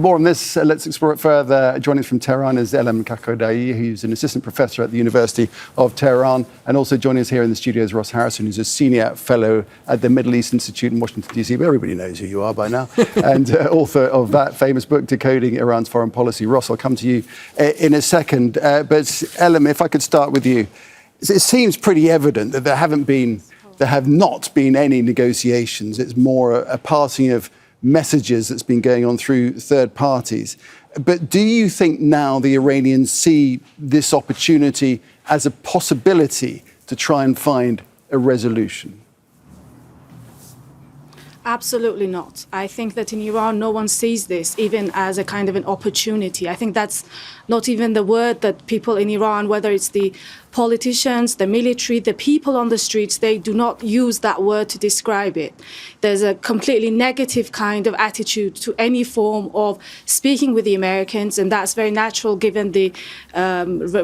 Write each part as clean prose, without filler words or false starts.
More on this, let's explore it further. Joining us from Tehran is Elham Kadkhodaei, who's an assistant professor at the University of Tehran. And also joining us here in the studio is Ross Harrison, who's a senior fellow at the Middle East Institute in Washington, D.C. But everybody knows who you are by now. And author of that famous book, Decoding Iran's Foreign Policy. Ross, I'll come to you in a second. But Elham, if I could start with you. It seems pretty evident that there have not been any negotiations. It's more a passing of messages that's been going on through third parties. But do you think now the Iranians see this opportunity as a possibility to try and find a resolution? Absolutely not. I think that in Iran, no one sees this even as a kind of an opportunity. I think that's not even the word that people in Iran, whether it's the politicians, the military, the people on the streets, they do not use that word to describe it. There's a completely negative kind of attitude to any form of speaking with the Americans, and that's very natural given the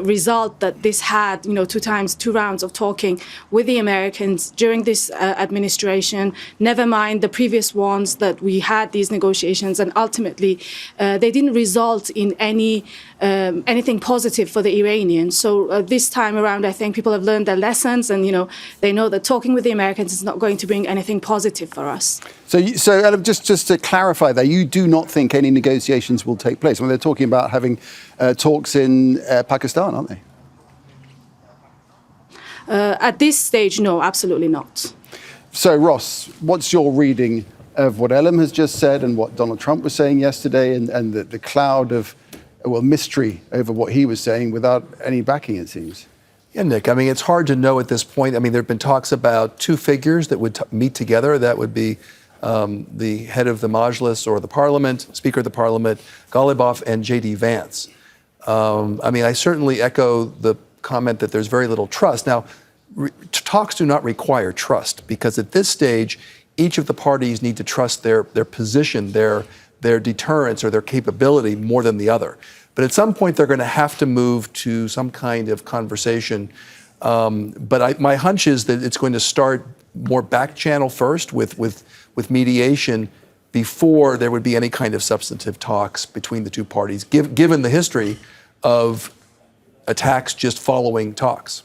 result that this had, two rounds of talking with the Americans during this administration, never mind the previous ones that we had these negotiations, and ultimately they didn't result in anything positive for the Iranians. So this time around, I think people have learned their lessons, and they know that talking with the Americans is not going to bring anything positive for us. So Elham, just to clarify there, you do not think any negotiations will take place? Well, they're talking about having talks in Pakistan, aren't they? At this stage, no, absolutely not. So, Ross, what's your reading of what Elham has just said and what Donald Trump was saying yesterday, and the cloud of mystery over what he was saying without any backing, it seems? Yeah, Nick, it's hard to know at this point. There have been talks about two figures that would meet together. That would be the head of the Majlis or the parliament, Speaker of the Parliament, Qalibaf, and J.D. Vance. I certainly echo the comment that there's very little trust. Now, talks do not require trust, because at this stage, each of the parties need to trust their position, their deterrence or their capability more than the other. But at some point, they're going to have to move to some kind of conversation. But my hunch is that it's going to start more back channel first with mediation before there would be any kind of substantive talks between the two parties, given the history of attacks just following talks.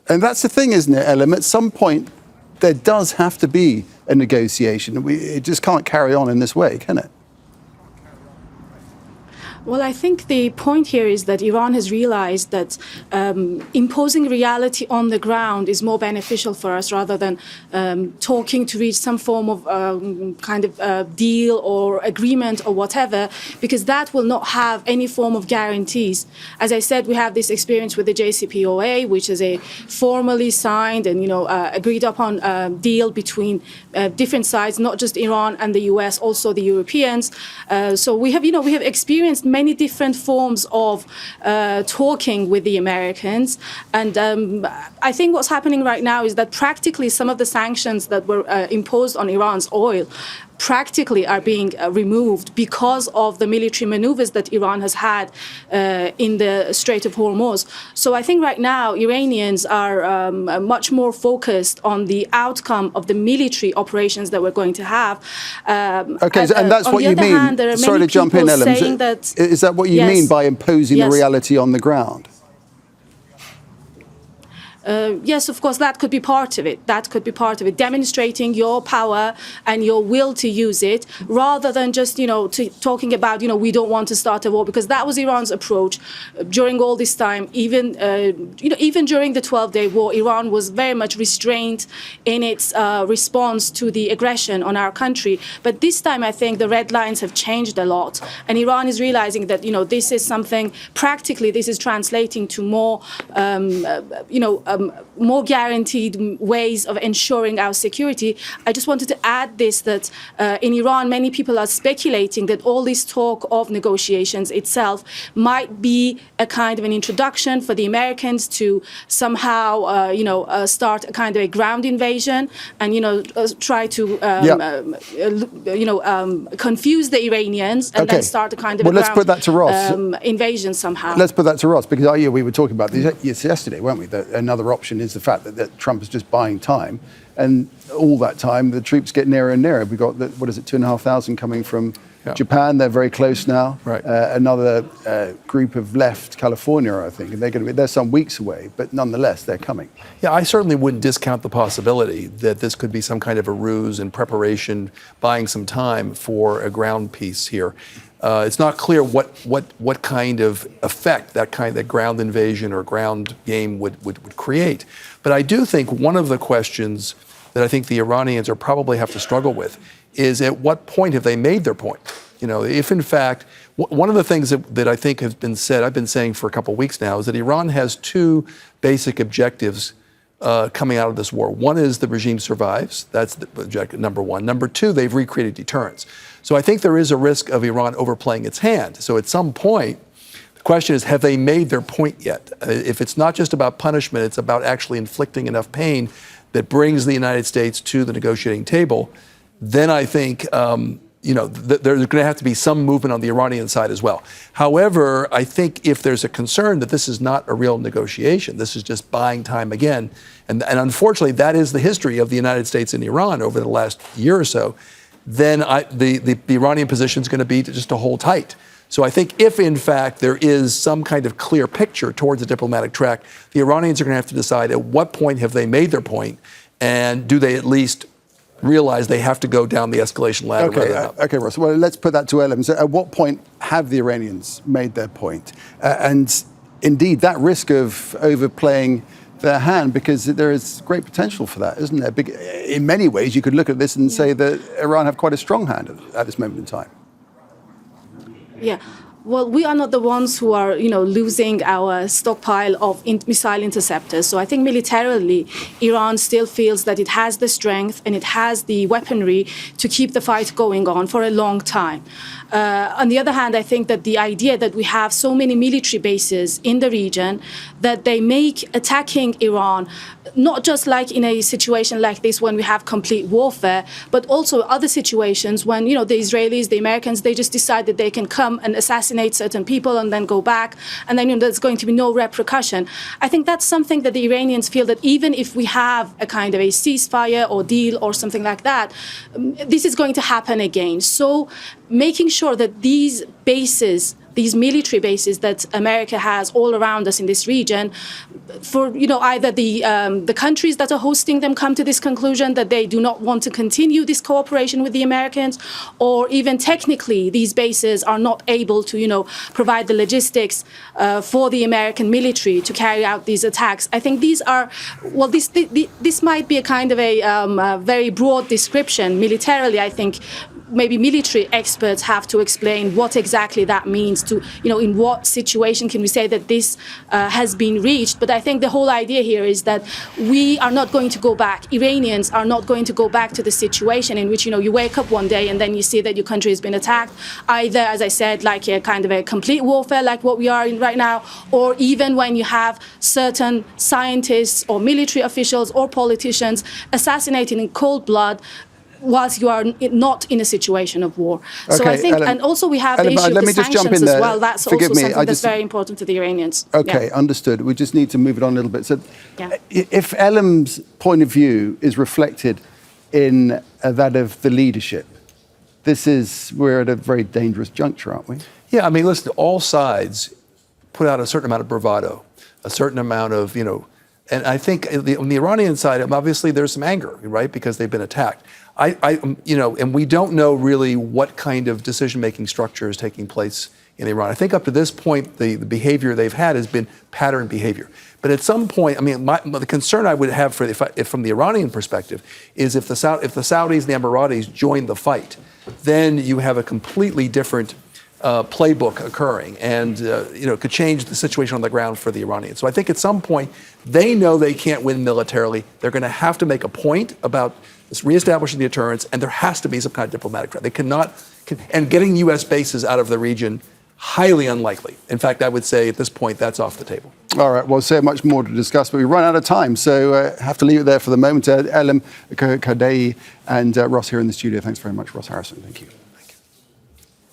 And that's the thing, isn't it, Elham? At some point, there does have to be a negotiation. It just can't carry on in this way, can it? Well, I think the point here is that Iran has realized that imposing reality on the ground is more beneficial for us rather than talking to reach some form of deal or agreement or whatever, because that will not have any form of guarantees. As I said, we have this experience with the JCPOA, which is a formally signed and agreed upon deal between different sides, not just Iran and the US, also the Europeans. So we have experienced many different forms of talking with the Americans. And I think what's happening right now is that practically some of the sanctions that were imposed on Iran's oil practically are being removed because of the military maneuvers that Iran has had in the Strait of Hormuz. So I think right now Iranians are much more focused on the outcome of the military operations that we're going to have. Okay, and that's what you mean. Sorry to jump in, Elham. Is that what you mean by imposing the reality on the ground? Yes, of course, that could be part of it. That could be part of it. Demonstrating your power and your will to use it, rather than just, talking about, we don't want to start a war, because that was Iran's approach during all this time. Even during the 12-day war, Iran was very much restrained in its response to the aggression on our country. But this time, I think the red lines have changed a lot, and Iran is realizing that, this is something practically. This is translating to more, more guaranteed ways of ensuring our security. I just wanted to add this, that in Iran, many people are speculating that all this talk of negotiations itself might be a kind of an introduction for the Americans to somehow, start a kind of a ground invasion and, try to, confuse the Iranians and then start a kind of a let's put that to Ross. Invasion somehow. Let's put that to Ross, because we were talking about this yesterday, weren't we? That another option is the fact that Trump is just buying time, and all that time the troops get nearer and nearer. We've got, 2,500 coming from Japan, they're very close now. Right. Another group have left California, I think, and they're some weeks away, but nonetheless, they're coming. Yeah, I certainly wouldn't discount the possibility that this could be some kind of a ruse in preparation, buying some time for a ground peace here. It's not clear what kind of effect that ground invasion or ground game would create. But I do think one of the questions that I think the Iranians are probably have to struggle with is at what point have they made their point? If in fact, one of the things that I think has been said, I've been saying for a couple of weeks now, is that Iran has two basic objectives coming out of this war. One is the regime survives. That's the objective, number one. Number two, they've recreated deterrence. So I think there is a risk of Iran overplaying its hand. So at some point, the question is, have they made their point yet? If it's not just about punishment, it's about actually inflicting enough pain that brings the United States to the negotiating table, then I think there's going to have to be some movement on the Iranian side as well. However, I think if there's a concern that this is not a real negotiation, this is just buying time again, and unfortunately that is the history of the United States and Iran over the last year or so, then the Iranian position is going to be just to hold tight. So I think if, in fact, there is some kind of clear picture towards the diplomatic track, the Iranians are going to have to decide at what point have they made their point, and do they at least realize they have to go down the escalation ladder rather than up. Okay, Ross. Well, let's put that to Elham. So at what point have the Iranians made their point? And indeed, that risk of overplaying their hand, because there is great potential for that, isn't there? In many ways, you could look at this and say that Iran have quite a strong hand at this moment in time. Yeah. Well, we are not the ones who are, losing our stockpile of missile interceptors. So I think militarily, Iran still feels that it has the strength and it has the weaponry to keep the fight going on for a long time. On the other hand, I think that the idea that we have so many military bases in the region that they make attacking Iran, not just like in a situation like this when we have complete warfare, but also other situations when, the Israelis, the Americans, they just decide that they can come and assassinate certain people and then go back, and then there's going to be no repercussion. I think that's something that the Iranians feel that even if we have a kind of a ceasefire or deal or something like that, this is going to happen again. So making sure that these bases, these military bases that America has all around us in this region, for either the countries that are hosting them come to this conclusion that they do not want to continue this cooperation with the Americans, or even technically these bases are not able to provide the logistics for the American military to carry out these attacks. I think these are this might be a kind of a very broad description. Militarily, I think maybe military experts have to explain what exactly that means to, in what situation can we say that this has been reached. But I think the whole idea here is that we are not going to go back. Iranians are not going to go back to the situation in which, you wake up one day and then you see that your country has been attacked, either, as I said, like a kind of a complete warfare like what we are in right now, or even when you have certain scientists or military officials or politicians assassinated in cold blood whilst you are not in a situation of war. So I think, and also we have the issue of the sanctions as well. That's also something that's very important to the Iranians. Okay, understood. We just need to move it on a little bit. So if Elham's point of view is reflected in that of the leadership, we're at a very dangerous juncture, aren't we? Yeah, I mean, listen, all sides put out a certain amount of bravado, a certain amount of, and I think on the Iranian side, obviously there's some anger, right, because they've been attacked. And we don't know really what kind of decision-making structure is taking place in Iran. I think up to this point, the behavior they've had has been pattern behavior. But at some point, I mean, the concern I would have from the Iranian perspective is if the Saudis and the Emiratis join the fight, then you have a completely different playbook occurring, and could change the situation on the ground for the Iranians. So I think at some point they know they can't win militarily. They're going to have to make a point about reestablishing the deterrence, and there has to be some kind of diplomatic track. They cannot, and getting U.S. bases out of the region, highly unlikely. In fact, I would say at this point that's off the table. All right, well, so much more to discuss, but we run out of time, so have to leave it there for the moment. Elham Kadkhodaei and Ross here in the studio. Thanks very much, Ross Harrison. Thank you.